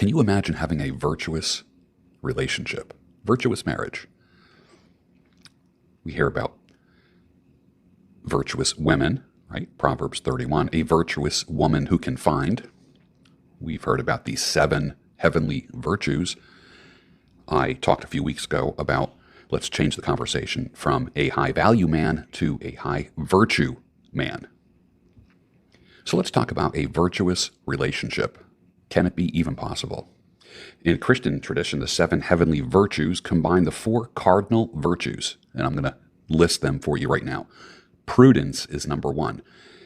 Can you imagine having a virtuous relationship, virtuous marriage? We hear about virtuous women, right? Proverbs 31, a virtuous woman who can find. We've heard about these 7 heavenly virtues. I talked a few weeks ago about let's change the conversation from a high value man to a high virtue man. So let's talk about a virtuous relationship. Can it be even possible? In Christian tradition, the 7 heavenly virtues combine the 4 cardinal virtues, and I'm going to list them for you right now. Prudence is number 1.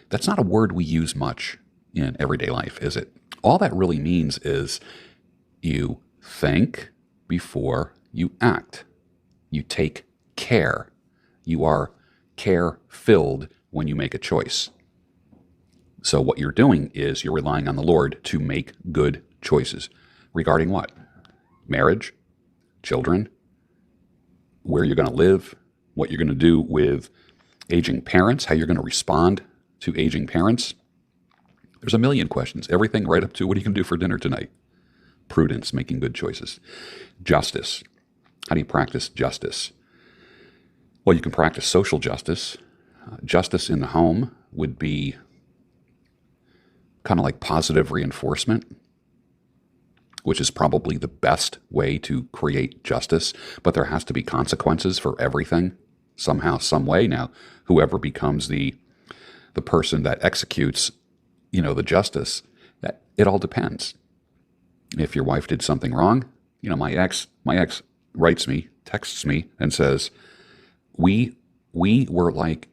That's not a word we use much in everyday life, is it? All that really means is you think before you act. You take care. You are care-filled when you make a choice. So what you're doing is you're relying on the Lord to make good choices. Regarding what? Marriage, children, where you're going to live, what you're going to do with aging parents, how you're going to respond to aging parents. There's a million questions. Everything right up to what are you going to do for dinner tonight? Prudence, making good choices. Justice. How do you practice justice? Well, you can practice social justice. Justice in the home would be kind of like positive reinforcement, which is probably the best way to create justice, but there has to be consequences for everything, somehow, some way. Now, whoever becomes the person that executes, the justice, it all depends. If your wife did something wrong, my ex writes me, texts me, and says, we were like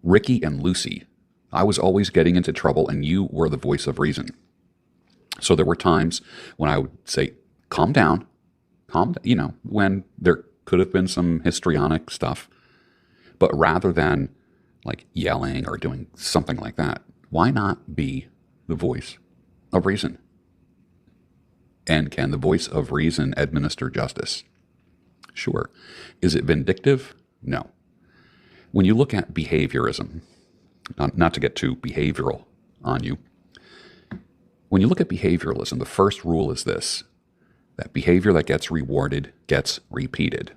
Ricky and Lucy. I was always getting into trouble, and you were the voice of reason. So there were times when I would say, calm down, when there could have been some histrionic stuff. But rather than like yelling or doing something like that, why not be the voice of reason? And can the voice of reason administer justice? Sure. Is it vindictive? No. When you look at behaviorism, not to get too behavioral on you, when you look at behavioralism, the first rule is this, that behavior that gets rewarded gets repeated.